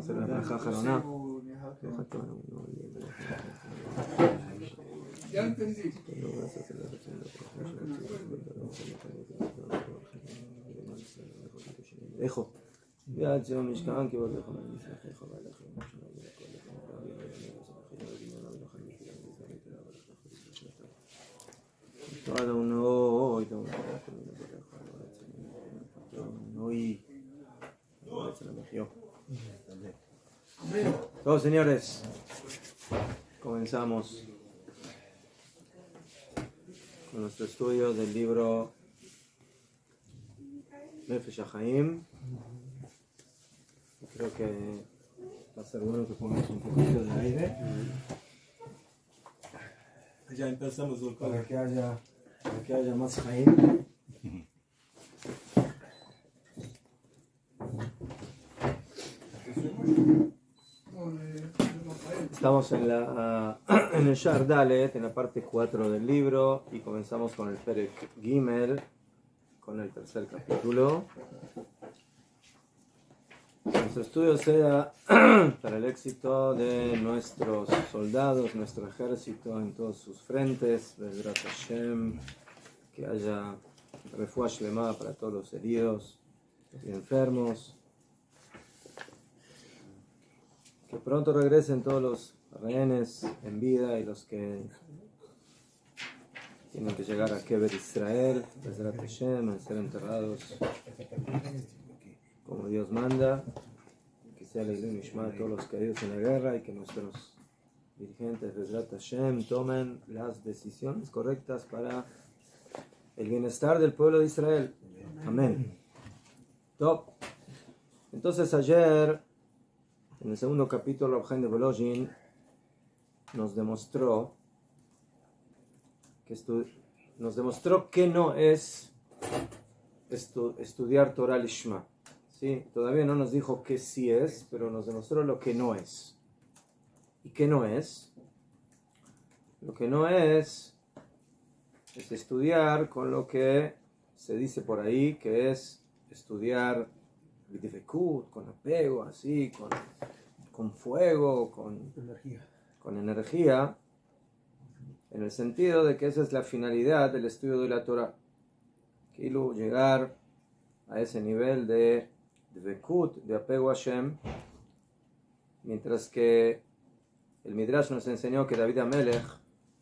hacer la braja jaroná. Ya entendí. Dejo. Todos señores, comenzamos con nuestro estudio del libro Nefesh HaChaim. Creo que va a ser bueno que pongamos un poquito de aire. Ya empezamos para que haya más Chaim. Estamos en el Shar Dalet, en la parte 4 del libro, y comenzamos con el Perek Gimel, con el tercer capítulo. Nuestro estudio sea para el éxito de nuestros soldados, nuestro ejército en todos sus frentes, Bezrat Hashem, que haya refuah shlema para todos los heridos y enfermos, que pronto regresen todos los rehenes en vida y los que tienen que llegar a Kever Israel, Bezrat Hashem, a ser enterrados como Dios manda, que sea la Ilum Ishma a todos los caídos en la guerra y que nuestros dirigentes Bezrat Hashem tomen las decisiones correctas para el bienestar del pueblo de Israel. Amén. Top. Entonces ayer, en el segundo capítulo, Rav Chaim de Volozhin nos demostró que no es estudiar Torah Lishma. ¿Sí? Todavía no nos dijo que sí es, pero nos demostró lo que no es. ¿Y qué no es? Lo que no es estudiar con lo que se dice por ahí, que es estudiar con apego, así, con fuego, con energía, en el sentido de que esa es la finalidad del estudio de la Torah. Quiero llegar a ese nivel de apego a Hashem, mientras que el Midrash nos enseñó que David HaMelech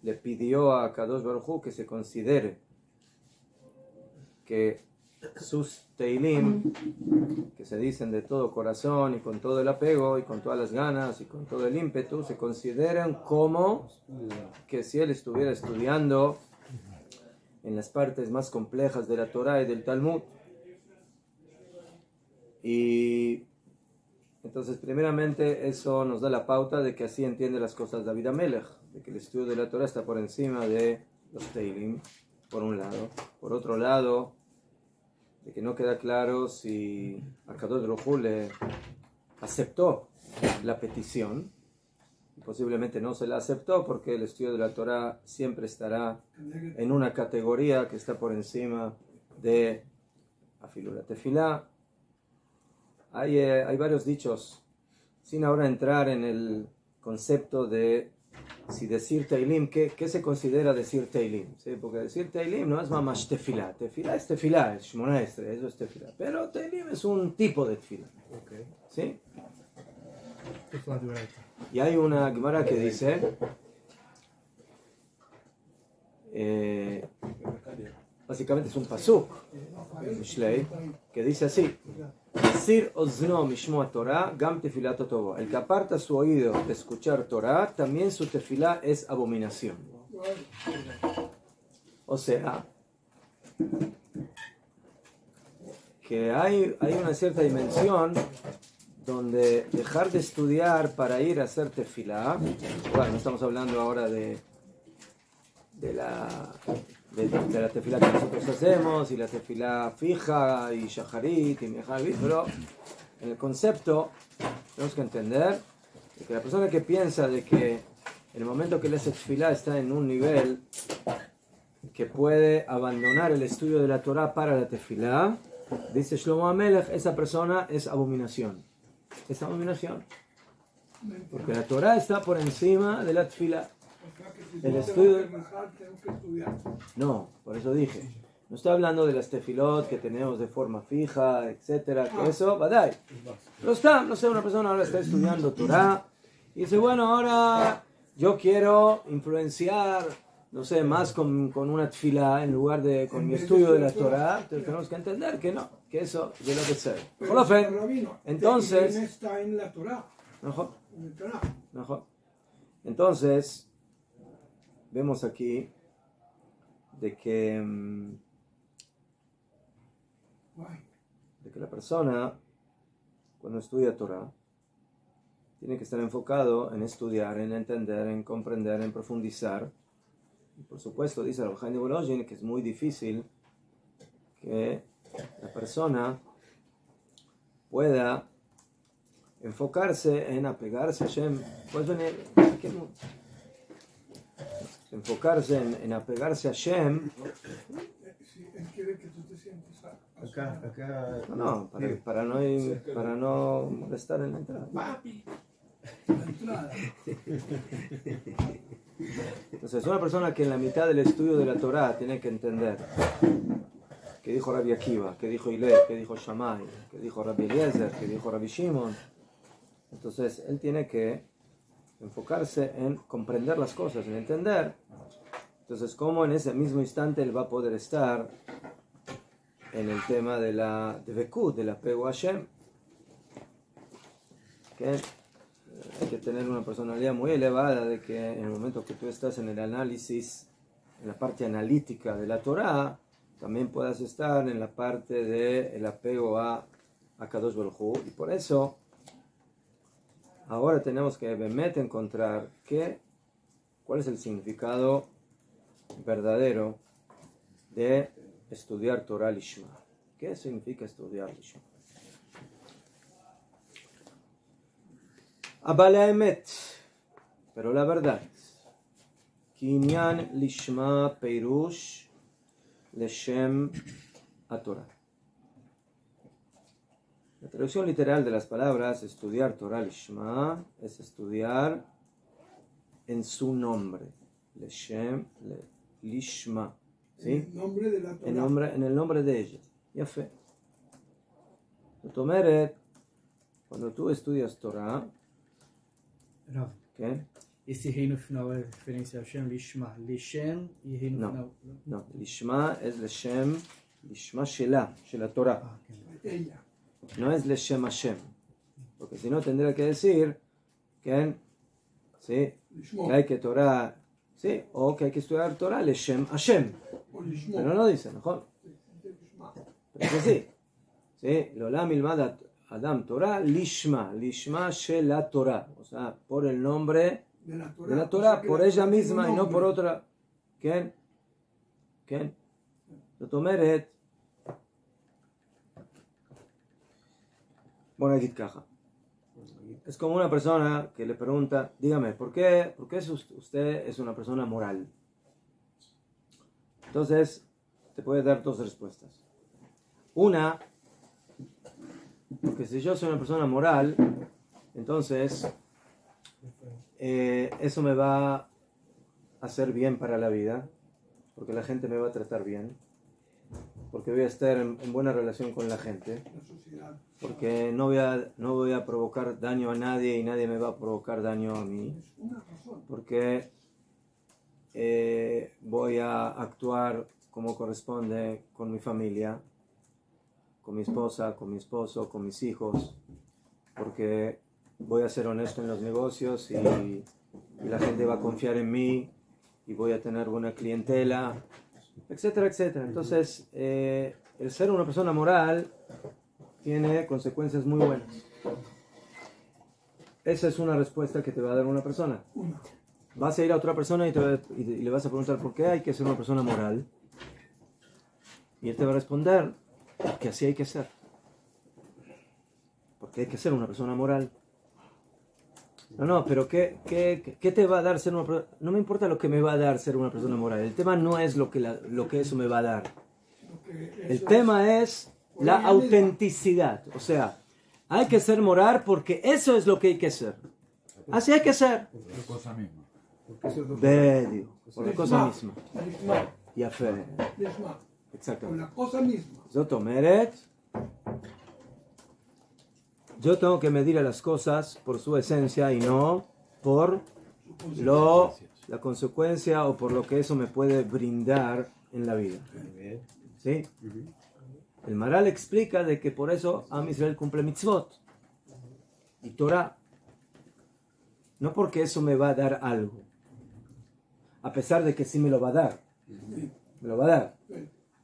le pidió a Kadosh Baruj Hu que se considere que sus Teilim, que se dicen de todo corazón y con todo el apego y con todas las ganas y con todo el ímpetu, se consideran como que si él estuviera estudiando en las partes más complejas de la Torah y del Talmud. Y entonces primeramente eso nos da la pauta de que así entiende las cosas David HaMelech, de que el estudio de la Torah está por encima de los Teilim, por un lado. Por otro lado, de que no queda claro si Akadosh Baruj Hu le aceptó la petición, y posiblemente no se la aceptó porque el estudio de la Torah siempre estará en una categoría que está por encima de afilu la tefilá. Hay varios dichos, sin ahora entrar en el concepto de si decir Teilim, ¿qué se considera decir Teilim? ¿Sí? Porque decir Teilim no es mamash tefilá. Tefilá, es Shmona Esrei, eso es tefilá. Pero Teilim es un tipo de tefilá. Okay. ¿Sí? Y hay una Gemara que dice, básicamente es un pasuk, Mishlei, que dice así: Sir ozno mishmoa Torah, gam tefilato tovo. El que aparta su oído de escuchar Torah, también su tefilá es abominación. O sea, que hay una cierta dimensión donde dejar de estudiar para ir a hacer tefilá, bueno, no estamos hablando ahora de la tefilá que nosotros hacemos, y la tefilá fija, y shaharit, y mejarit, pero en el concepto tenemos que entender que la persona que piensa de que en el momento que le hace tefilá está en un nivel que puede abandonar el estudio de la Torah para la tefilá, dice Shlomo HaMelech, esa persona es abominación. esa dominación. Porque la Torah está por encima de la tefila. El estudio... No, por eso dije. No estoy hablando de las tefilot que tenemos de forma fija, etcétera, que eso, badai. Pero está, no sé, una persona ahora está estudiando Torah y dice, bueno, ahora yo quiero influenciar, no sé, más con una tefila en lugar de con mi estudio de la Torah. Entonces tenemos que entender que no, que eso de lo que sea. Entonces, está en la Torah. mejor. Entonces, vemos aquí de que la persona, cuando estudia Torah, tiene que estar enfocado en estudiar, en entender, en comprender, en profundizar. Y por supuesto, dice el Chaim de Volozhin, que es muy difícil que la persona pueda enfocarse en apegarse a Hashem. ¿Puedes venir? Enfocarse en apegarse a Hashem. Él quiere que tú te sientes acá. No, para no molestar en la entrada. Papi, la entrada. Entonces, una persona que en la mitad del estudio de la Torah tiene que entender que dijo Rabbi Akiva, que dijo Hillel, que dijo Shammai, que dijo Rabbi Eliezer, que dijo Rabbi Shimon. Entonces, él tiene que enfocarse en comprender las cosas, en entender. Entonces, ¿cómo en ese mismo instante él va a poder estar en el tema de la Dvekut, del apego a Hashem? Que hay que tener una personalidad muy elevada de que en el momento que tú estás en el análisis, en la parte analítica de la Torah, también puedas estar en la parte del apego a Kadosh Baruj Hu. Y por eso, ahora tenemos que encontrar cuál es el significado verdadero de estudiar Torah Lishma. ¿Qué significa estudiar Lishma? Abala emet, pero la verdad. Kinyan Lishma Peirush Leshem HaTorah. La traducción literal de las palabras estudiar Torah Lishma es estudiar en su nombre. Leshem, Lishma. ¿Sí? En el nombre de la Torah. En el nombre de ella. Ya fe. Tomeret, cuando tú estudias Torah, ¿qué? Esse reino final é referência a Hashem, Lishma. Lishem y reino final. No, Lishma es Leshem, Lishma Shelah, Shelah Torah. Ella. No es Leshem Hashem. Porque si no tendría que decir que, ¿sí? Que hay que Torah, ¿sí? O que hay que estudiar Torah Leshem Hashem. Pero no dice, ¿no? Pero es así. ¿Sí? Lolam ilmad Adam Torah Lishma, Lishma Shelah Torah. O sea, por el nombre de la Torah, por ella misma y no por otra. ¿Quién? Tomeret. Bueno, aquí caja. Es como una persona que le pregunta, dígame, ¿por qué usted es una persona moral? Entonces, te puede dar dos respuestas. Una, porque si yo soy una persona moral, entonces eso me va a hacer bien para la vida, porque la gente me va a tratar bien, porque voy a estar en buena relación con la gente, porque no voy a provocar daño a nadie y nadie me va a provocar daño a mí, porque voy a actuar como corresponde con mi familia, con mi esposa, con mi esposo, con mis hijos, porque voy a ser honesto en los negocios y la gente va a confiar en mí y voy a tener buena clientela, etcétera, etcétera. Entonces, el ser una persona moral tiene consecuencias muy buenas. Esa es una respuesta que te va a dar una persona. Vas a ir a otra persona y le vas a preguntar por qué hay que ser una persona moral. Y él te va a responder que así hay que ser. Porque hay que ser una persona moral. No, pero ¿qué te va a dar ser una persona? No me importa lo que me va a dar ser una persona moral. El tema no es lo que eso me va a dar. El tema es la autenticidad. O sea, hay que ser moral porque eso es lo que hay que hacer. Así hay que ser. Por la cosa misma. Por la cosa misma. Y a fe. Por Exactamente. la cosa misma. זאת אומרת, yo tengo que medir a las cosas por su esencia y no por la consecuencia o por lo que eso me puede brindar en la vida. ¿Sí? El Maral explica de que por eso Am Israel cumple mitzvot y Torah. No porque eso me va a dar algo, a pesar de que sí me lo va a dar. Me lo va a dar.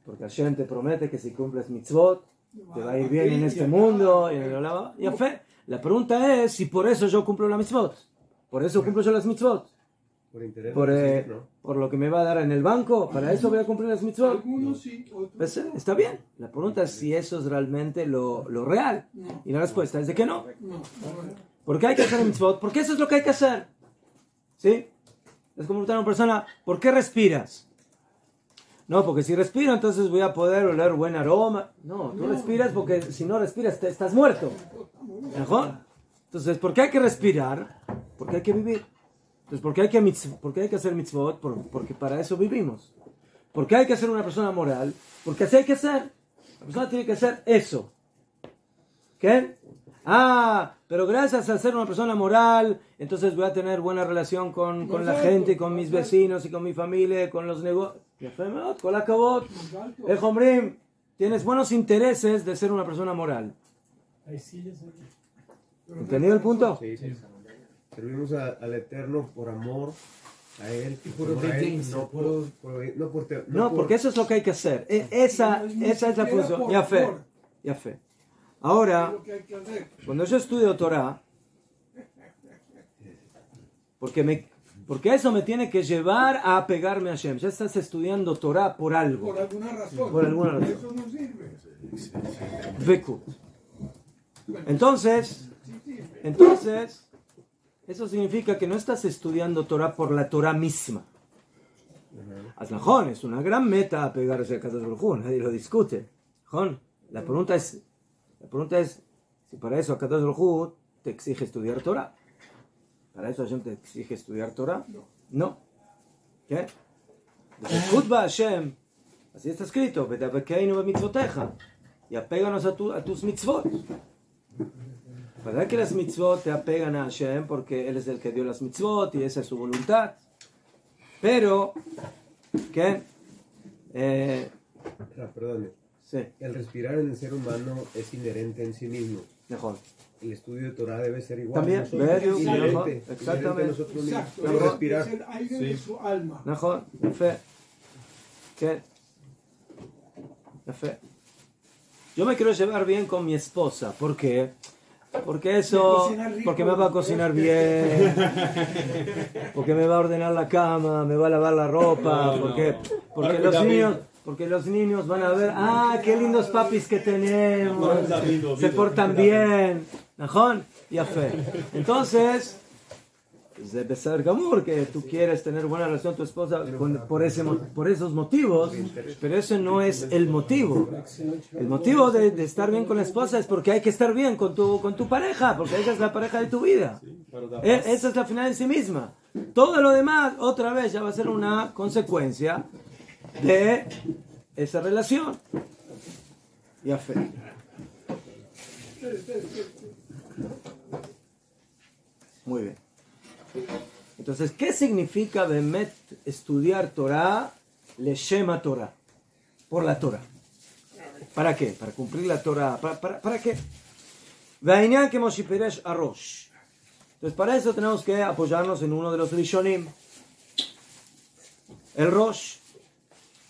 Porque Hashem te promete que si cumples mitzvot, te va a ir bien en este mundo. Y a fe. La pregunta es si por eso yo cumplo las mitzvot. Por eso cumplo yo las mitzvot. Por lo que me va a dar en el banco. Para eso voy a cumplir las mitzvot. Algunos sí, otros Pues, no. está bien. La pregunta es si eso es realmente lo real. Y la respuesta es de que no. No, ¿Por qué hay que hacer mitzvot? Porque eso es lo que hay que hacer. ¿Sí? Es como preguntar a una persona, ¿por qué respiras? No, porque si respiro entonces voy a poder oler buen aroma. No, tú respiras porque si no respiras estás muerto. ¿Mejor? Entonces, ¿por qué hay que respirar? Porque hay que vivir. Entonces, ¿por qué hay que hacer mitzvot? Porque para eso vivimos. ¿Por qué hay que ser una persona moral? Porque así hay que ser. La persona tiene que ser eso. ¿Qué? Pero gracias a ser una persona moral, entonces voy a tener buena relación con la gente, y con mis vecinos, y con mi familia, y con los negocios. Con la cabot. Hombre, tienes buenos intereses de ser una persona moral. ¿Entendido el punto? Sí. Servimos al Eterno por amor a Él. Por obediencia. No, porque eso es lo que hay que hacer. Esa es la función. Ya fe. Ahora, cuando yo estudio Torah, porque eso me tiene que llevar a apegarme a Hashem. Ya estás estudiando Torah por algo. Por alguna razón. Por alguna razón. Eso no sirve. Vekut. Entonces, eso significa que no estás estudiando Torah por la Torah misma. Aslajón, es una gran meta apegarse a Kadosh Baruj Hu, nadie lo discute. La pregunta es si para eso Kadosh Baruj Hu te exige estudiar Torah. ¿Para eso Hashem te exige estudiar Torah? No. ¿Qué? Vekut ba Hashem, así está escrito, vetabekeinu b'mitzvoteja, y apéganos a tus mitzvot. ¿Verdad que las mitzvot te apegan a Hashem porque Él es el que dio las mitzvot y esa es su voluntad? Pero, ¿qué? Perdón. Sí. El respirar en el ser humano es inherente en sí mismo. Mejor. El estudio de Torah debe ser igual. También, Inherente exactamente. a nosotros mismos. Exacto. No respirar. Es el aire de su alma. Mejor. Fe. ¿Qué? Fe. Yo me quiero llevar bien con mi esposa. ¿Por qué? Porque porque me va a cocinar bien, porque me va a ordenar la cama, me va a lavar la ropa, porque los niños van a ver, qué lindos papis que tenemos, se portan bien, ¿no? Y a fe. Entonces, debe ser gamur que tú quieres tener buena relación con tu esposa por esos motivos, pero ese no es el motivo. El motivo de estar bien con la esposa es porque hay que estar bien con tu pareja, porque esa es la pareja de tu vida. Esa es la final en sí misma. Todo lo demás, otra vez, ya va a ser una consecuencia de esa relación. Y a fe. Muy bien. Entonces, ¿qué significa Bemet estudiar Torah, Leshema Torah? Por la Torah. ¿Para qué? Para cumplir la Torah. ¿Para qué? Ve'inyan kemo shipiresh arosh. Entonces, para eso tenemos que apoyarnos en uno de los Rishonim. El Rosh.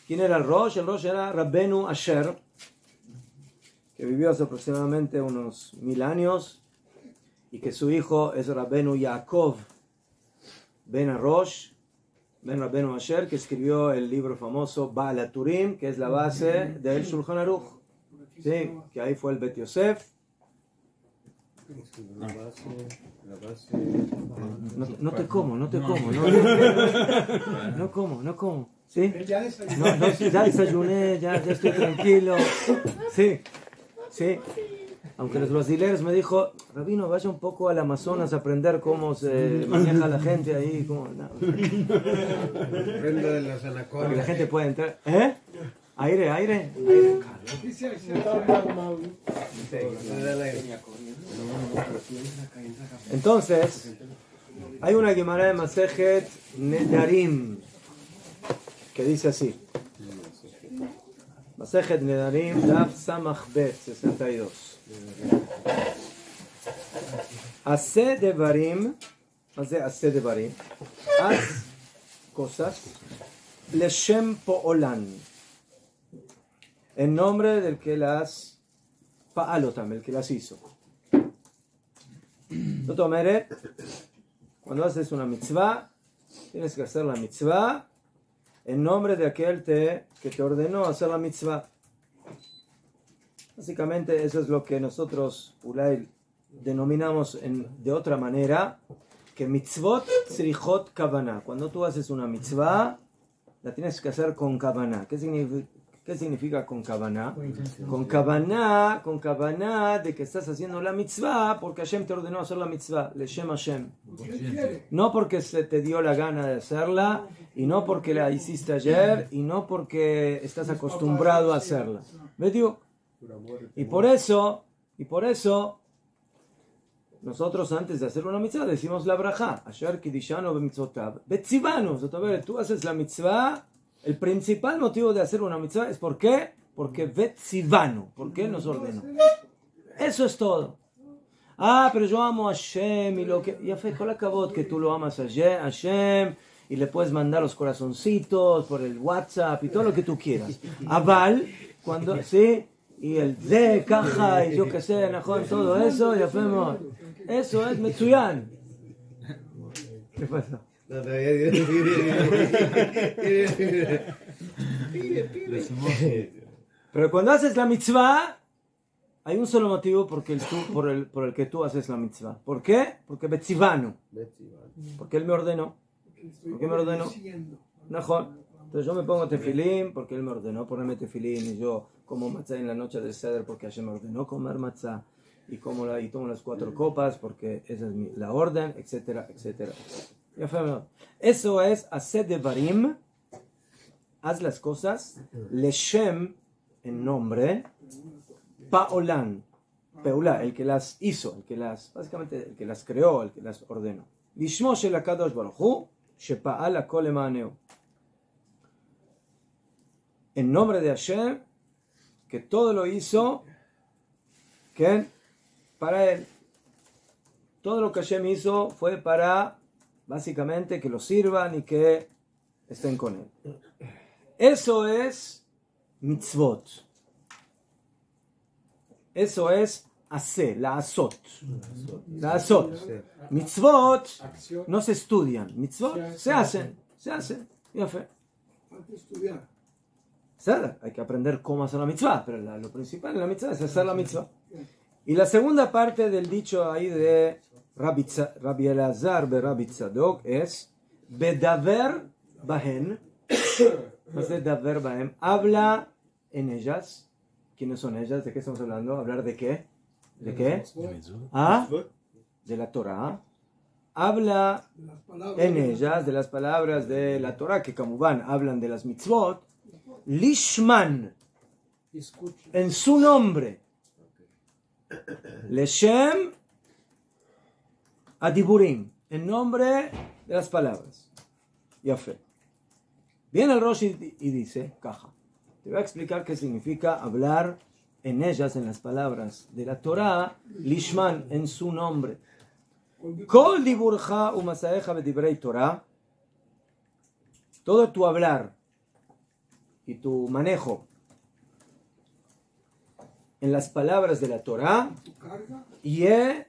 ¿Quién era el Rosh? El Rosh era Rabbenu Asher, que vivió hace aproximadamente unos 1000 años, y que su hijo es Rabbenu Yaakov Ben Arosh, Ben Rabbenu Asher, que escribió el libro famoso Baal HaTurim, que es la base del Shulchan Aruch. Sí, que ahí fue el Bet Yosef. No te como. No como. ¿Sí? Ya desayunó. No, ya desayuné, ya estoy tranquilo. Sí. Aunque los brasileños me dijo, Rabino, vaya un poco al Amazonas a aprender cómo se maneja la gente ahí. Cómo, no. Prenda de las Para que anacondas. la gente pueda entrar. Aire. Entonces, hay una Gemara de Masejet Nedarim que dice así. Masejet Nedarim, Daf Samach Bet, 62. Hace devarim, hace devarim, haz cosas, leshem po'olan, en nombre del que las pa'alotam, el que las hizo. Cuando haces una mitzvah, tienes que hacer la mitzvah en nombre de aquel que te ordenó hacer la mitzvah. Básicamente eso es lo que nosotros Ulay denominamos de otra manera que mitzvot tzrichot kavanah. Cuando tú haces una mitzvah, la tienes que hacer con kavanah. ¿Qué significa con kavanah? Con kavanah de que estás haciendo la mitzvah porque Hashem te ordenó hacer la mitzvah, leshem Hashem. No porque se te dio la gana de hacerla, y no porque la hiciste ayer, y no porque estás acostumbrado a hacerla. ¿Ves, digo? Y por eso, nosotros antes de hacer una mitzvah decimos la brajá. Asher kidishanu b'mitzvotav betzivanu. Tú haces la mitzvah. El principal motivo de hacer una mitzvah es ¿por qué? Porque betzivanu. Porque Él nos ordenó. Eso es todo. Pero yo amo a Hashem y lo que... Ya fue con la cabot que tú lo amas a Hashem y le puedes mandar los corazoncitos por el WhatsApp y todo lo que tú quieras. Aval, cuando... ¿Sí? Y el de caja y yo que sé, Najón, todo eso, ya fuimos. Eso es Metsuyan. ¿Qué pasa? No, Pero cuando haces la mitzvah, hay un solo motivo por el que tú haces la mitzvah. ¿Por qué? Porque Betzivanu. Porque Él me ordenó. ¿Por qué me ordenó? Najón. Entonces yo me pongo tefilín porque Él me ordenó ponerme tefilín y yo como matzah en la noche del Seder porque Hashem me ordenó comer matzah y tomo las 4 copas porque esa es la orden, etcétera, etcétera. Ya fue. Eso es hacer devarim, haz las cosas, leshem en nombre, paolan, peula, el que las hizo, básicamente el que las creó, el que las ordenó. Lishmo shel HaKadosh Baruch Hu, shepa'al hakol lemaneu. En nombre de Hashem, que todo lo hizo, que para Él. Todo lo que Hashem hizo fue para, básicamente, que lo sirvan y que estén con Él. Eso es mitzvot. Eso es hacer, la azot. La azot. Mitzvot no se estudian. Mitzvot se hacen. Ya fue. Hay que aprender cómo hacer la mitzvah, pero lo principal en la mitzvah es hacer la mitzvah. Y la segunda parte del dicho ahí de Rabbi Elazar Rabbi Tzadok es Bedaver Bahen. Bedaver Bahen. Habla en ellas. ¿Quiénes son ellas? ¿De qué estamos hablando? ¿Hablar de qué? ¿De qué? De la Torah. Habla en ellas de las palabras de la Torah que como van hablan de las mitzvot. Lishman, en su nombre. Leshem Adiburim, en nombre de las palabras. Yafé. Viene el Rosh y dice, caja, te voy a explicar qué significa hablar en ellas, en las palabras de la Torah, Lishman, en su nombre. Kol diburja umasaeja bedibrei Torah, todo tu hablar y tu manejo en las palabras de la Torah, Ye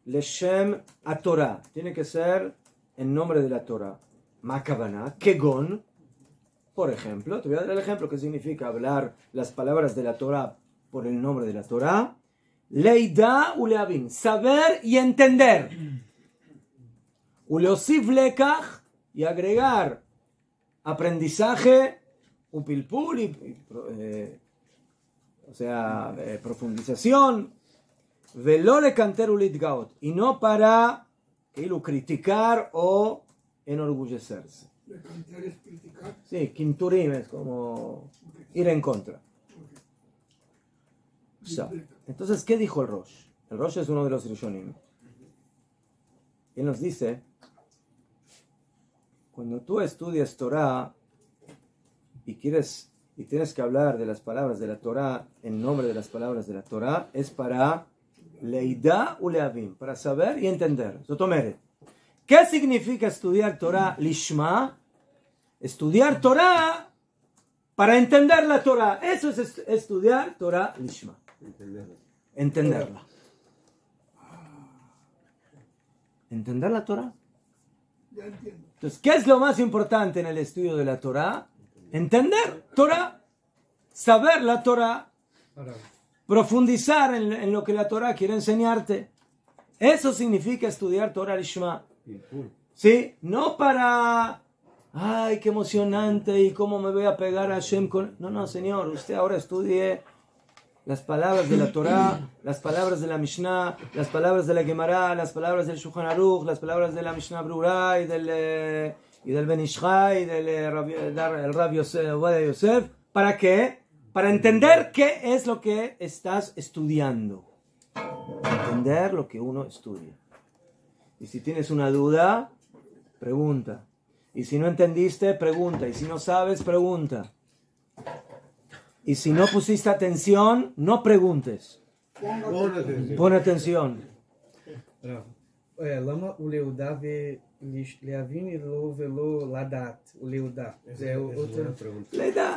Leshem a Torah, tiene que ser en nombre de la Torah. Makavana, Kegon, por ejemplo, te voy a dar el ejemplo que significa hablar las palabras de la Torah por el nombre de la Torah. Leida uleavin, saber y entender. Uleosif lekach, y agregar aprendizaje, upilpul, profundización. Velo le canter ulitgaot. Y no para criticar o enorgullecerse. Le cantar es criticar. Sí, kinturim es como ir en contra. Ya. Entonces, ¿qué dijo el Rosh? El Rosh es uno de los Rishonim. Él nos dice, cuando tú estudias Torah y tienes que hablar de las palabras de la Torah en nombre de las palabras de la Torah, es para leidá u leavim, para saber y entender. Zotomeret. ¿Qué significa estudiar Torah lishma? Estudiar Torah para entender la Torah. Eso es estudiar Torah lishma. Entenderla. ¿Entender la Torah? Ya entiendo. Entonces, ¿qué es lo más importante en el estudio de la Torah? Entender Torah, saber la Torah, profundizar en lo que la Torah quiere enseñarte. Eso significa estudiar Torah Lishma. ¿Sí? No para, ay, qué emocionante y cómo me voy a pegar a Hashem con... No, señor, usted ahora estudie las palabras de la Torah, las palabras de la Mishnah, las palabras de la Gemara, las palabras del Shulchan Aruch, las palabras de la Mishnah Brura y del Ben Ishai y del Rav Yosef. ¿Para qué? Para entender qué es lo que estás estudiando. Entender lo que uno estudia. Y si tienes una duda, pregunta. Y si no entendiste, pregunta. Y si no sabes, pregunta. Y si no pusiste atención, no preguntes. Pon atención. למה הוא ליהודה ולהבין ולא לדעת, הוא ליהודה. זה אותו...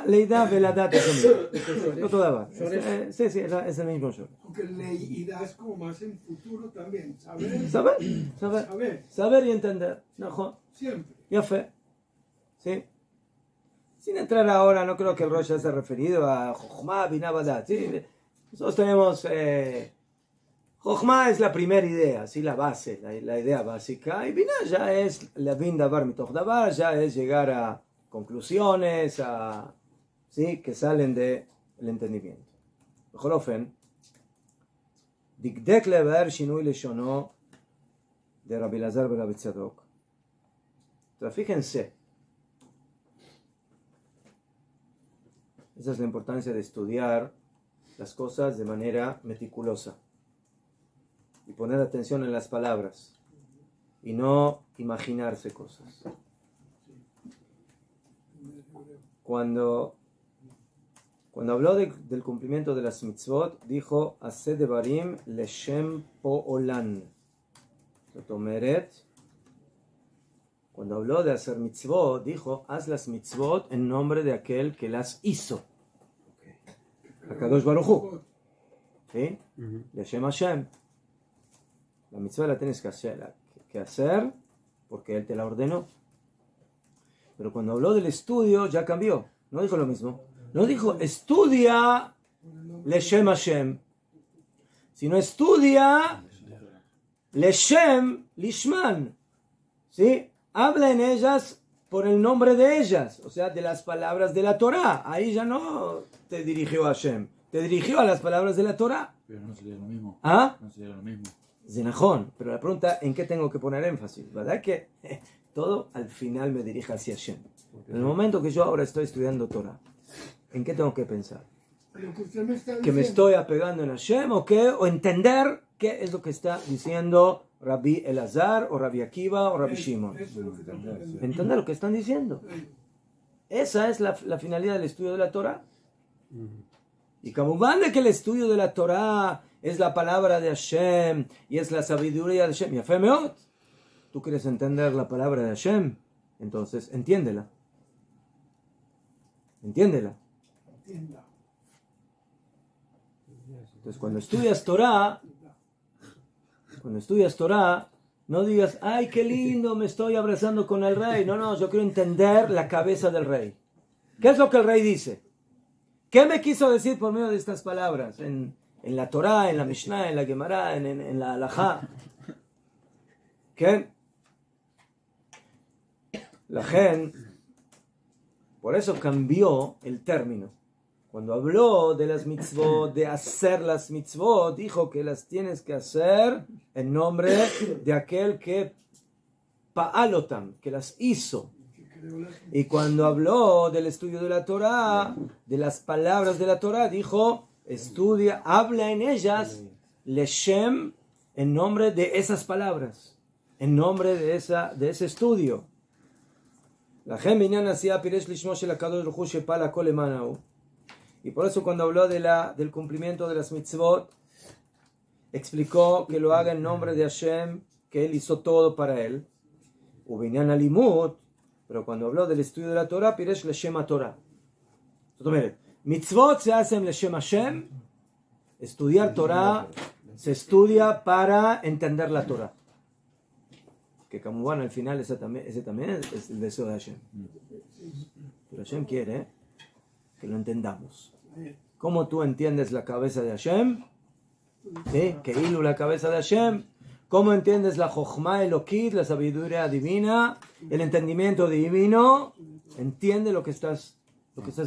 לידה ולדעת es lo mismo. Sí, es el mismo show. Porque leída es como más en futuro también. Saber y entender. Siempre. Ya fe. ¿Sí? Sin entrar ahora, no creo que el Rosh esté referido a Jochma, Binah, Badat. ¿Sí? Nosotros tenemos... Jochma es la primera idea, ¿sí? La base, la idea básica. Y Binah ya es la Bin Davar Mitoch Davar, ya es llegar a conclusiones, ¿sí? Que salen del entendimiento. B'chol ofen, Dikdek lever shinui leshono de Rabbi Elazar Rabbi Tzadok. Pero fíjense, esa es la importancia de estudiar las cosas de manera meticulosa y poner atención en las palabras y no imaginarse cosas. Cuando habló del cumplimiento de las mitzvot, dijo Aseh devarim leshem po'olan. Cuando habló de hacer mitzvot, dijo haz las mitzvot en nombre de aquel que las hizo. HaKadosh Baruch Hu. ¿Sí? Leshem Hashem. La mitzvah la tienes que hacer porque Él te la ordenó. Pero cuando habló del estudio ya cambió. No dijo lo mismo. No dijo estudia Leshem Hashem, sino estudia Leshem Lishman. ¿Sí? Habla en ellas por el nombre de ellas, o sea, de las palabras de la Torah. Ahí ya no te dirigió a Hashem, te dirigió a las palabras de la Torah. Pero no sería lo mismo. ¿Ah? No sería lo mismo. Zenajón, pero la pregunta, ¿en qué tengo que poner énfasis? ¿Verdad que todo al final me dirige hacia Hashem? En el momento que yo ahora estoy estudiando Torah, ¿en qué tengo que pensar? ¿Que me estoy apegando en Hashem o qué? ¿O entender qué es lo que está diciendo Rabbi Elazar o Rabbi Akiva o Rabbi Shimon? Entender lo que están diciendo. Esa es la finalidad del estudio de la Torah. Y como van de que el estudio de la Torah es la palabra de Hashem y es la sabiduría de Hashem. Yafé meot. ¿Tú quieres entender la palabra de Hashem? Entonces, entiéndela. Entiéndela. Entonces, cuando estudias Torah, no digas, ay, qué lindo, me estoy abrazando con el rey. No, yo quiero entender la cabeza del rey. ¿Qué es lo que el rey dice? ¿Qué me quiso decir por medio de estas palabras? En la Torah, en la Mishnah, en la Gemara, en la Halajá. ¿Qué? La gente, por eso cambió el término. Cuando habló de las mitzvot, de hacer las mitzvot, dijo que las tienes que hacer en nombre de aquel que pa'alotam, que las hizo. Y cuando habló del estudio de la Torah, de las palabras de la Torah, dijo, estudia, habla en ellas, leshem, en nombre de esas palabras, en nombre de ese estudio. Y por eso cuando habló del cumplimiento de las mitzvot, explicó que lo haga en nombre de Hashem, que Él hizo todo para Él. Ubinyan alimut, pero cuando habló del estudio de la Torah, piresh leshem Torah. Mitzvot se hacen leshem Hashem, estudiar Torah se estudia para entender la Torah. Que como bueno, al final ese también es el deseo de Hashem. Pero Hashem quiere que lo entendamos. ¿Cómo tú entiendes la cabeza de Hashem? ¿Sí? Que hilu la cabeza de Hashem. ¿Cómo entiendes la Jochma Elokit, la sabiduría divina, el entendimiento divino? Entiende lo que estás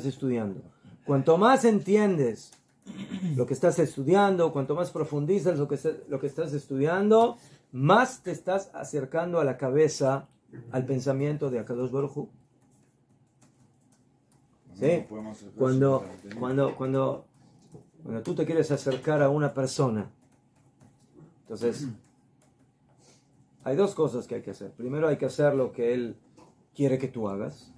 estudiando. Cuanto más entiendes lo que estás estudiando, cuanto más profundizas lo que estás estudiando, más te estás acercando a la cabeza, al pensamiento de Akadosh Baruj Hu. ¿Sí? Cuando tú te quieres acercar a una persona, entonces hay dos cosas que hay que hacer. Primero hay que hacer lo que él quiere que tú hagas,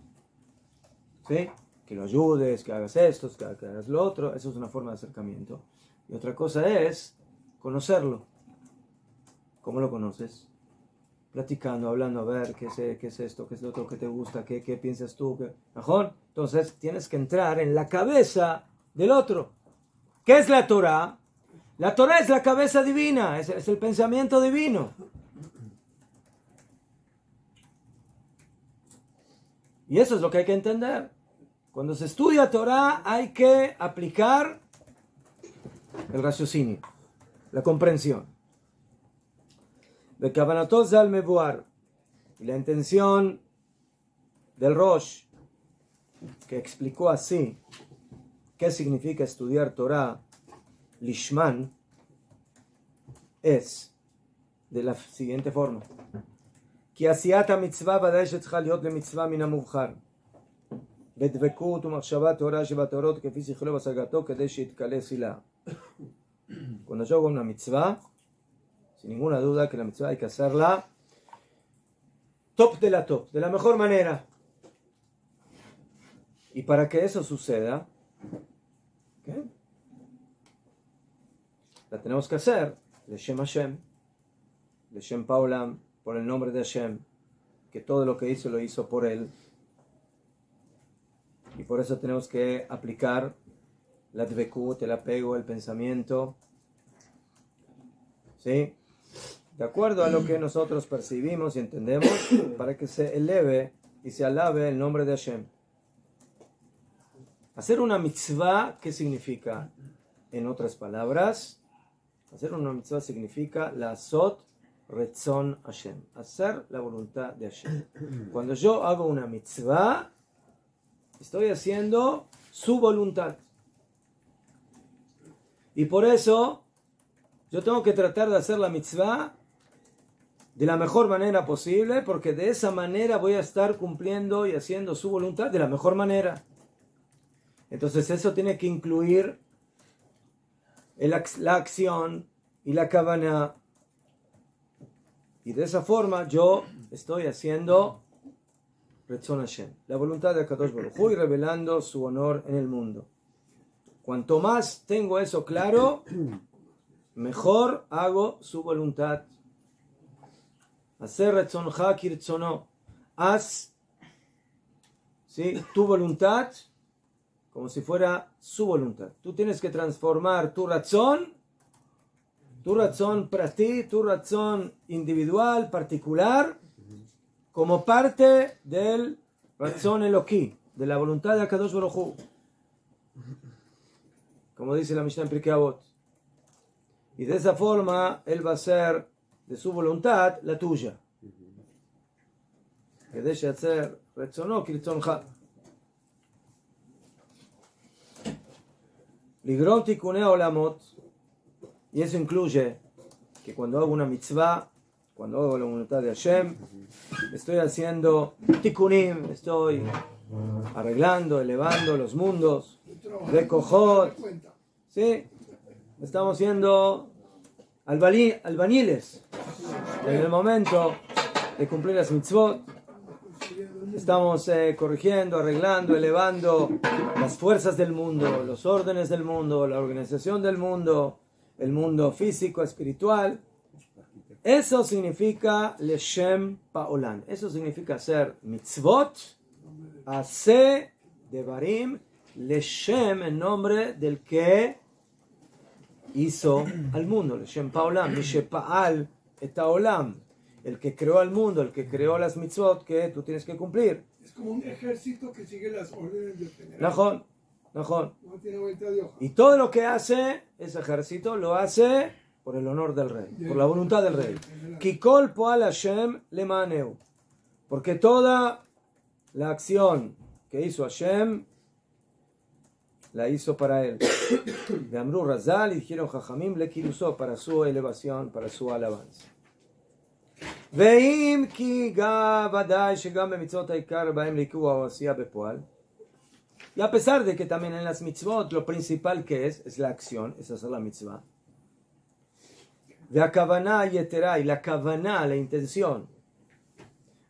¿sí? Que lo ayudes, que hagas esto, que hagas lo otro. Eso es una forma de acercamiento. Y otra cosa es conocerlo. ¿Cómo lo conoces? Platicando, hablando, a ver qué es esto, qué es lo otro que te gusta, qué piensas tú. ¿Mejor? Entonces tienes que entrar en la cabeza del otro. ¿Qué es la Torah? La Torah es la cabeza divina, es el pensamiento divino. Y eso es lo que hay que entender. Cuando se estudia Torah hay que aplicar el raciocinio, la comprensión. De Kavanatot Zal Mevuar, y la intención del Rosh, que explicó así qué significa estudiar Torah, Lishman, es de la siguiente forma: כי עשיית המצווה ודאי שצריכה להיות למצווה מן המובחר, בדבקות ומחשבה תורה שבתורות כפי שכלו בהשגתו כדי שיתקלה סילה. Cuando yo hago una mitzvah, sin ninguna duda que la mitzvah hay que hacerla top, de la mejor manera. Y para que eso suceda, ¿qué? La tenemos que hacer Leshem Hashem, Leshem Paulam, por el nombre de Hashem, que todo lo que hizo lo hizo por él. Y por eso tenemos que aplicar la dvekut, el apego, el pensamiento, ¿sí? De acuerdo a lo que nosotros percibimos y entendemos, para que se eleve y se alabe el nombre de Hashem. Hacer una mitzvah, ¿qué significa? En otras palabras, hacer una mitzvah significa la asot retzon Hashem, hacer la voluntad de Hashem. Cuando yo hago una mitzvah, estoy haciendo su voluntad. Y por eso yo tengo que tratar de hacer la mitzvah de la mejor manera posible, porque de esa manera voy a estar cumpliendo y haciendo su voluntad de la mejor manera. Entonces eso tiene que incluir la acción y la kavaná. Y de esa forma yo estoy haciendo Retzon Hashem, la voluntad de Akadosh Baruj Hu, y revelando su honor en el mundo. Cuanto más tengo eso claro, mejor hago su voluntad. Hacer Retzoncha Kirtzono. Haz, ¿sí?, tu voluntad como si fuera su voluntad. Tú tienes que transformar tu razón para ti, tu razón individual, particular, como parte del razón Eloquí, de la voluntad de Akadosh Baruj Hu. Como dice la Mishnah en Pirkei Avot. Y de esa forma, él va a hacer de su voluntad la tuya. Que deje de hacer Retzono Kirtzoncha. Ligrom Tikkunei Olamot, y eso incluye que cuando hago una mitzvah, cuando hago la voluntad de Hashem, estoy haciendo tikkunim, estoy arreglando, elevando los mundos, de Kohot, ¿sí? Estamos siendo albañiles en el momento de cumplir las mitzvot. Estamos corrigiendo, arreglando, elevando las fuerzas del mundo, los órdenes del mundo, la organización del mundo, el mundo físico, espiritual. Eso significa Leshem Pa'olam. Eso significa hacer mitzvot, hacer devarim, Leshem, en nombre del que hizo al mundo. Leshem Pa'olam, Mishe Pa'al et Ha'olam. El que creó al mundo, el que creó las mitzvot que tú tienes que cumplir. Es como un ejército que sigue las órdenes del general. Najón. No tiene vuelta de hoja. Y todo lo que hace ese ejército lo hace por el honor del rey, por la voluntad del rey. Kikol poal Hashem lemaneu. Porque toda la acción que hizo Hashem la hizo para él. De Amru Razal y dijeron Jajamim le kilusó para su elevación, para su alabanza. Veim ki gavadai shegam bemitzvot haikar baem likua o asiya bepoal. Y a pesar de que también en las mitzvot lo principal que es la acción, es hacer la mitzvah. Ve'akavaná yetera, y la kavaná, la intención.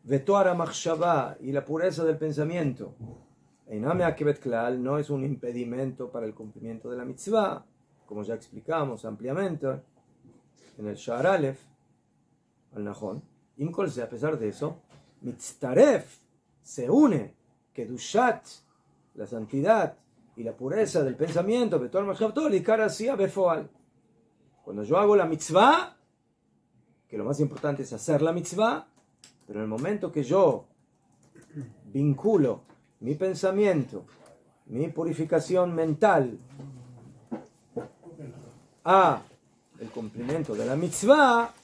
Ve'toar machshava, y la pureza del pensamiento. Einame akebet klal, no es un impedimento para el cumplimiento de la mitzvah, como ya explicamos ampliamente en el Sha'ar Aleph, al Najón. Imkolse, a pesar de eso, mitztaref, se une, kedushat, la santidad y la pureza del pensamiento, cuando yo hago la mitzvah, que lo más importante es hacer la mitzvah, pero en el momento que yo vinculo mi pensamiento, mi purificación mental a el cumplimiento de la mitzvah,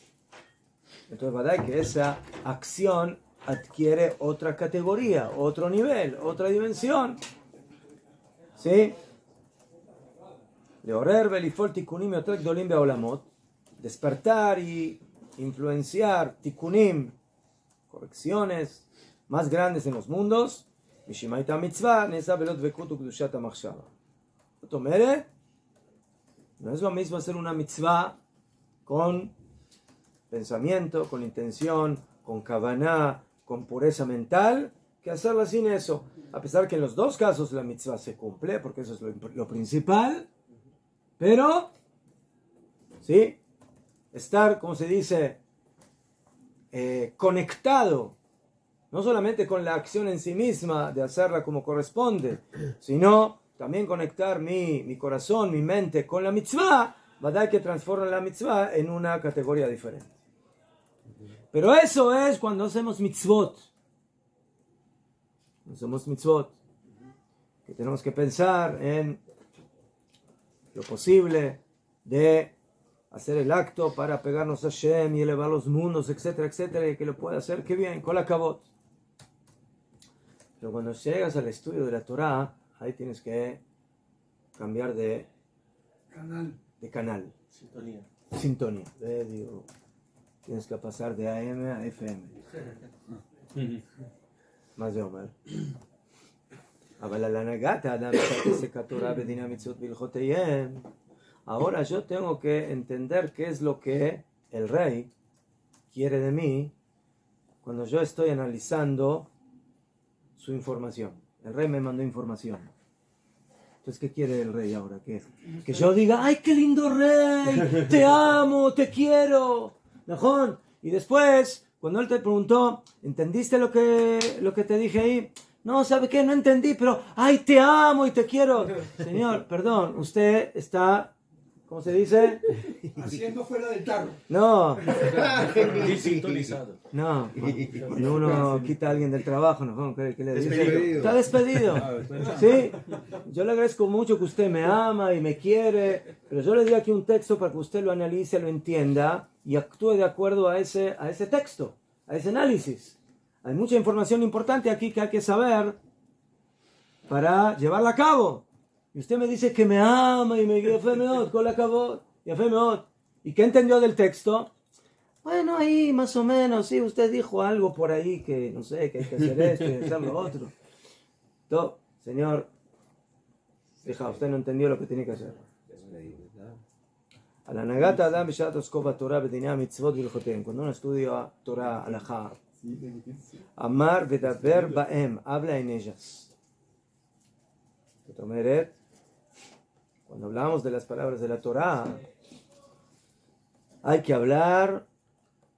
entonces va a dar que esa acción adquiere otra categoría, otro nivel, otra dimensión. ¿Sí? Despertar y influenciar tikkunim, correcciones más grandes en los mundos. No es lo mismo hacer una mitzvah con pensamiento, con intención, con kavaná, con pureza mental, que hacerla sin eso. A pesar que en los dos casos la mitzvah se cumple, porque eso es lo principal, pero, ¿sí? Estar, como se dice, conectado, no solamente con la acción en sí misma, de hacerla como corresponde, sino también conectar mi corazón, mi mente con la mitzvah, va a dar que transforma la mitzvah en una categoría diferente. Pero eso es cuando hacemos mitzvot. Hacemos mitzvot. Que tenemos que pensar en lo posible de hacer el acto para pegarnos a Hashem y elevar los mundos, etcétera, etcétera, y que lo pueda hacer, qué bien, con la cabot. Pero cuando llegas al estudio de la Torah, ahí tienes que cambiar de canal. Sintonía. Digo, tienes que pasar de AM a FM. Más de Omer. Ahora yo tengo que entender qué es lo que el rey quiere de mí cuando yo estoy analizando su información. El rey me mandó información. Entonces, ¿qué quiere el rey ahora? Que yo diga, ¡ay, qué lindo rey! ¡Te amo, te quiero! ¿Najón? Y después, cuando él te preguntó, ¿entendiste lo que te dije ahí? No, ¿sabe qué? No entendí, pero ¡ay, te amo y te quiero! Señor, perdón, usted está, ¿cómo se dice? Haciendo fuera del tarro. No. Desintonizado. No. Cuando uno quita a alguien del trabajo, ¿no? ¿Qué le dice? Despedido. Está despedido. Sí. Yo le agradezco mucho que usted me ama y me quiere, pero yo le doy aquí un texto para que usted lo analice, lo entienda y actúe de acuerdo a ese texto, a ese análisis. Hay mucha información importante aquí que hay que saber para llevarla a cabo. Y Y usted me dice que me ama y me yafe meot, con la cabot, yafe meot. ¿Y qué entendió del texto? Bueno, ahí más o menos, sí, usted dijo algo por ahí que, no sé, que hay que hacer esto y hacer lo otro. No, señor, fija, usted no entendió lo que tenía que hacer. A la Nagata Adam Bishat Oskova Torah Bedinya Mitzvot Vilchotem. Cuando uno estudia Torah, Alajá, Amar Vedaber Baem, habla en ellas. Cuando hablamos de las palabras de la Torah, hay que hablar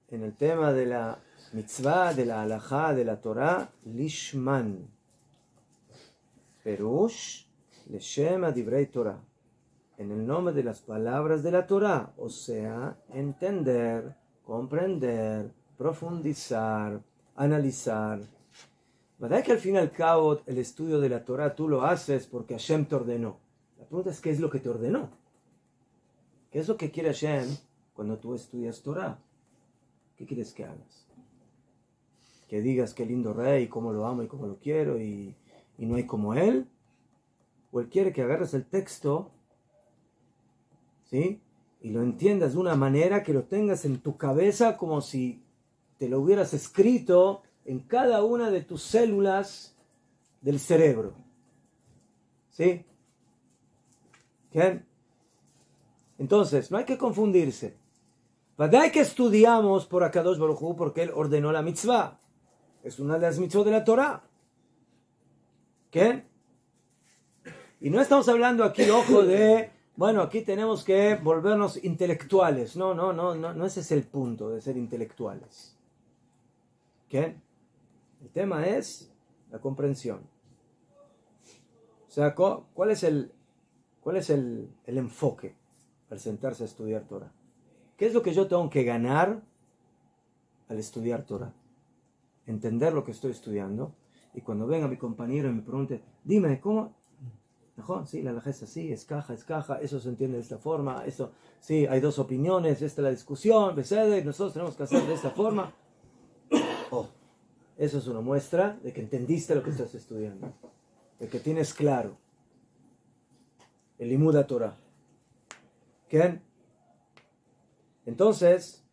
en el tema de la mitzvah, de la Alajá, de la Torah, Lishman. Perush, Leshem Adivrei Torah. En el nombre de las palabras de la Torah, o sea, entender, comprender, profundizar, analizar. ¿Verdad que al fin y al cabo el estudio de la Torah tú lo haces porque Hashem te ordenó? La pregunta es, ¿qué es lo que te ordenó? ¿Qué es lo que quiere Hashem cuando tú estudias Torah? ¿Qué quieres que hagas? Que digas qué lindo rey, cómo lo amo y cómo lo quiero y no hay como él. O él quiere que agarres el texto, ¿sí? Y lo entiendas de una manera que lo tengas en tu cabeza como si te lo hubieras escrito en cada una de tus células del cerebro. ¿Sí? ¿Bien? Entonces, no hay que confundirse. ¿Verdad que estudiamos por Akadosh Baruj Hu porque él ordenó la mitzvah? Es una de las mitzvot de la Torah. ¿Qué? Y no estamos hablando aquí, ojo, de, bueno, aquí tenemos que volvernos intelectuales. No ese es el punto de ser intelectuales. ¿Qué? El tema es la comprensión. O sea, ¿cuál es el enfoque al sentarse a estudiar Torah? ¿Qué es lo que yo tengo que ganar al estudiar Torah? Entender lo que estoy estudiando. Y cuando venga mi compañero y me pregunte, dime, ¿cómo? Mejor, sí, la halajá es así, es caja, eso se entiende de esta forma, eso, sí, hay dos opiniones, esta es la discusión, nosotros tenemos que hacer de esta forma. Oh, eso es una muestra de que entendiste lo que estás estudiando, de que tienes claro el limud Torah. ¿Qué? Entonces,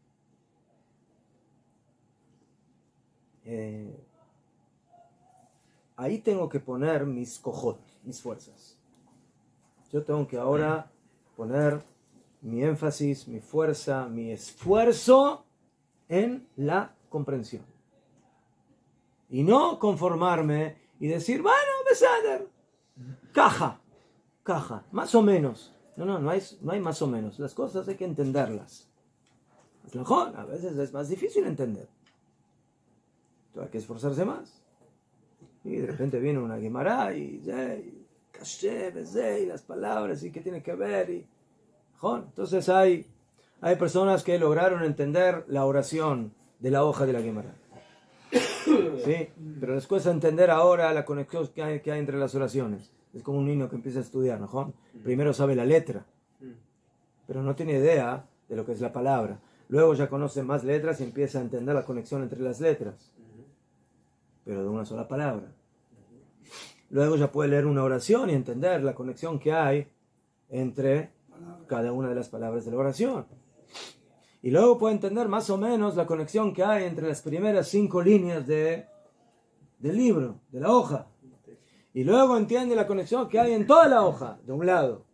ahí tengo que poner mis cojot, mis fuerzas. Yo tengo que ahora poner mi énfasis, mi fuerza, mi esfuerzo en la comprensión. Y no conformarme y decir, bueno, Beseder, caja, más o menos. No hay más o menos. Las cosas hay que entenderlas. A veces es más difícil entender. Entonces hay que esforzarse más. Y de repente viene una Gemara y las palabras y qué tiene que ver. Entonces hay personas que lograron entender la oración de la hoja de la Gemara. ¿Sí? Pero les cuesta entender ahora la conexión que hay entre las oraciones. Es como un niño que empieza a estudiar, ¿no? Primero sabe la letra, pero no tiene idea de lo que es la palabra. Luego ya conoce más letras y empieza a entender la conexión entre las letras, pero de una sola palabra. Luego ya puede leer una oración y entender la conexión que hay entre cada una de las palabras de la oración. Y luego puede entender más o menos la conexión que hay entre las primeras 5 líneas del libro, de la hoja. Y luego entiende la conexión que hay en toda la hoja, de un lado.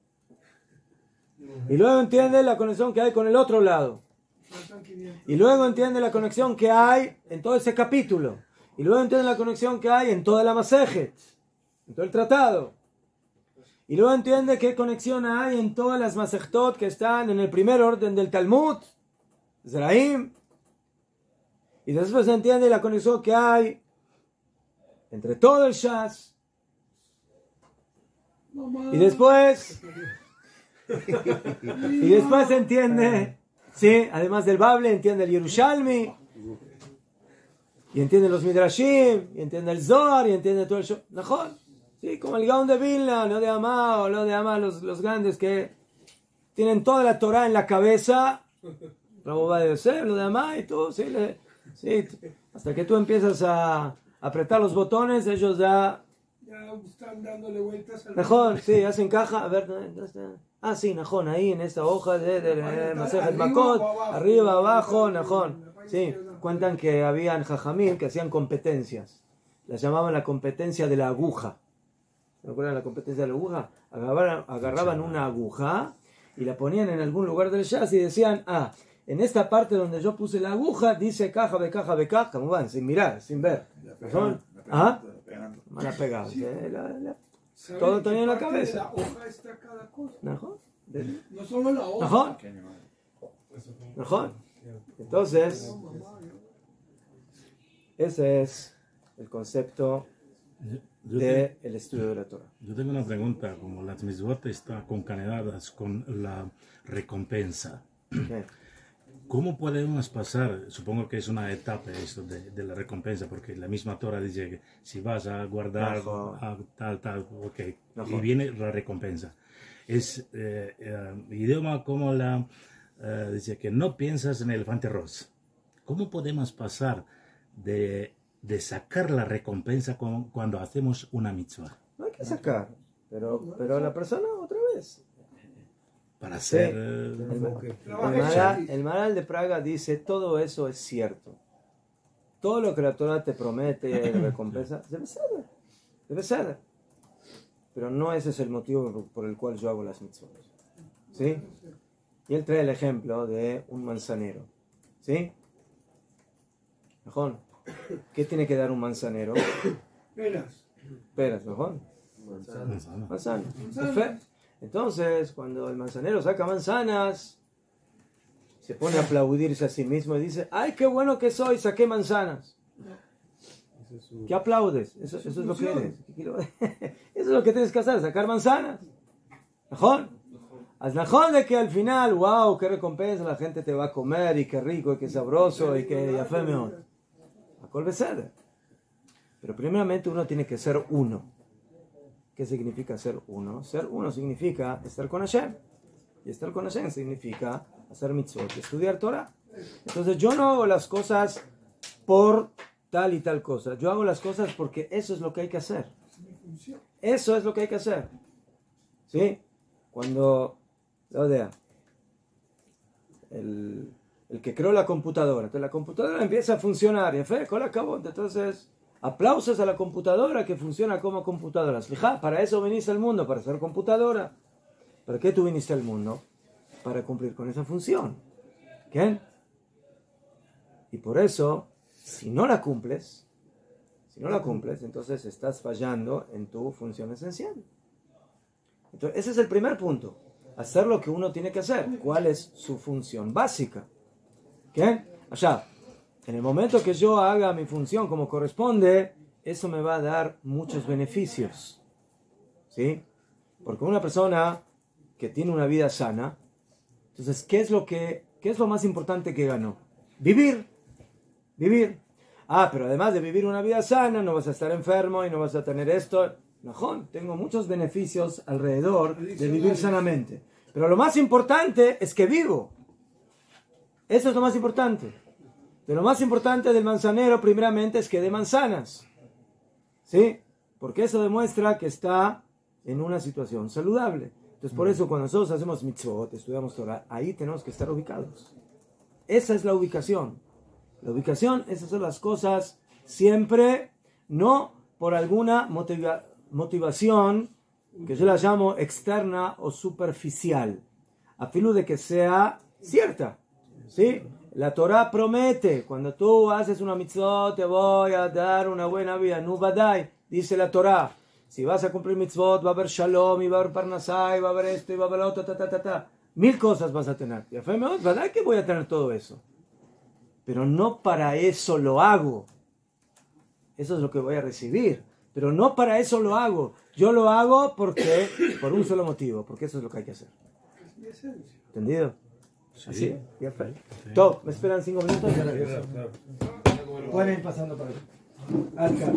Y luego entiende la conexión que hay con el otro lado. Y luego entiende la conexión que hay en todo ese capítulo. Y luego entiende la conexión que hay en toda la Masejet, en todo el tratado. Y luego entiende qué conexión hay en todas las Masechtot que están en el primer orden del Talmud, Zeraim. Y después entiende la conexión que hay entre todo el Shas. Y después entiende, sí, además del Bable, entiende el Yerushalmi, y entiende los Midrashim, y entiende el Zohar, y entiende todo el show. Mejor, sí, como el Gaon de Vilna, no de Amá, o lo de Amá, los grandes que tienen toda la Torah en la cabeza, Rabbi de Yosef, lo de Amá, y tú, sí, hasta que tú empiezas a apretar los botones, ellos ya Ya están dándole vueltas al... Najón, sí, hacen caja. A ver, ¿dónde está? Ah, sí, Najón, ahí en esta hoja de Masejet Makot, arriba, abajo, Najón. Sí, cuentan que habían jajamín que hacían competencias. Las llamaban la competencia de la aguja. ¿Se acuerdan de la competencia de la aguja? Agarraban una aguja y la ponían en algún lugar del jazz y decían, en esta parte donde yo puse la aguja, dice caja, becaja, como van, sin mirar, sin ver. ¿Son? Mala pegada. Todo tenía en la cabeza. La hoja está cada cosa. ¿Najón? No solo la hoja. ¿Najón? Entonces, ese es el concepto del estudio de la Torah. Yo tengo una pregunta, como las mitzvot están concatenadas con la recompensa. Okay. ¿Cómo podemos pasar? Supongo que es una etapa esto de la recompensa, porque la misma Torah dice que si vas a guardar tal, ok, y viene la recompensa. Es idioma como dice que no piensas en el elefante rosa. ¿Cómo podemos pasar de sacar la recompensa cuando hacemos una mitzvah? No hay que sacar, pero la persona otra vez. Para hacer... El Maral de Praga dice, todo eso es cierto. Todo lo que la Torah te promete y recompensa, debe ser. Pero no ese es el motivo por el cual yo hago las mitzvot. ¿Sí? Y él trae el ejemplo de un manzanero. ¿Sí? Mejor. ¿Qué tiene que dar un manzanero? Peras, mejor. Manzana. Perfecto. Entonces, cuando el manzanero saca manzanas, se pone a aplaudirse a sí mismo y dice, ¡ay, qué bueno que soy! Saqué manzanas. ¿Qué aplaudes? Eso es lo que eres. Eso es lo que tienes que hacer, sacar manzanas. ¿Najón? Haz najón de que al final, wow, qué recompensa, la gente te va a comer y qué rico y qué sabroso y qué yafé mejor. Pero primeramente uno tiene que ser uno. ¿Qué significa ser uno? Ser uno significa estar con Hashem. Y estar con Hashem significa hacer mitzvot, estudiar Torah. Entonces yo no hago las cosas por tal y tal cosa. Yo hago las cosas porque eso es lo que hay que hacer. Eso es lo que hay que hacer. ¿Sí? Cuando, el que creó la computadora, entonces la computadora empieza a funcionar, y entonces aplausos a la computadora que funciona como computadora. Fija, para eso viniste al mundo, para ser computadora. ¿Para qué tú viniste al mundo? Para cumplir con esa función. ¿Qué? Y por eso, si no la cumples, entonces estás fallando en tu función esencial. Entonces, ese es el primer punto. Hacer lo que uno tiene que hacer. ¿Cuál es su función básica? ¿Qué? Allá. En el momento que yo haga mi función como corresponde, eso me va a dar muchos beneficios. ¿Sí? Porque una persona que tiene una vida sana, entonces, ¿qué es lo más importante que ganó? Vivir. Pero además de vivir una vida sana, no vas a estar enfermo y no vas a tener esto. No, tengo muchos beneficios alrededor de vivir sanamente. Pero lo más importante es que vivo. Eso es lo más importante. De lo más importante del manzanero, primeramente, es que dé manzanas. ¿Sí? Porque eso demuestra que está en una situación saludable. Entonces, por eso, cuando nosotros hacemos mitzvot, estudiamos Torah, ahí tenemos que estar ubicados. Esa es la ubicación. La ubicación, esas son las cosas siempre, no por alguna motivación que yo la llamo externa o superficial. A filo de que sea cierta. ¿Sí? La Torah promete, cuando tú haces una mitzvot, te voy a dar una buena vida. Nubadai, dice la Torah. Si vas a cumplir mitzvot, va a haber shalom, y va a haber parnasá, y va a haber esto, y va a haber lo otro, Mil cosas vas a tener. Y a fe, ¿verdad que voy a tener todo eso? Pero no para eso lo hago. Eso es lo que voy a recibir. Pero no para eso lo hago. Yo lo hago por un solo motivo, porque eso es lo que hay que hacer. ¿Entendido? Sí. Así, perfecto. Top, me esperan 5 minutos y ya regreso. Pueden ir pasando para acá.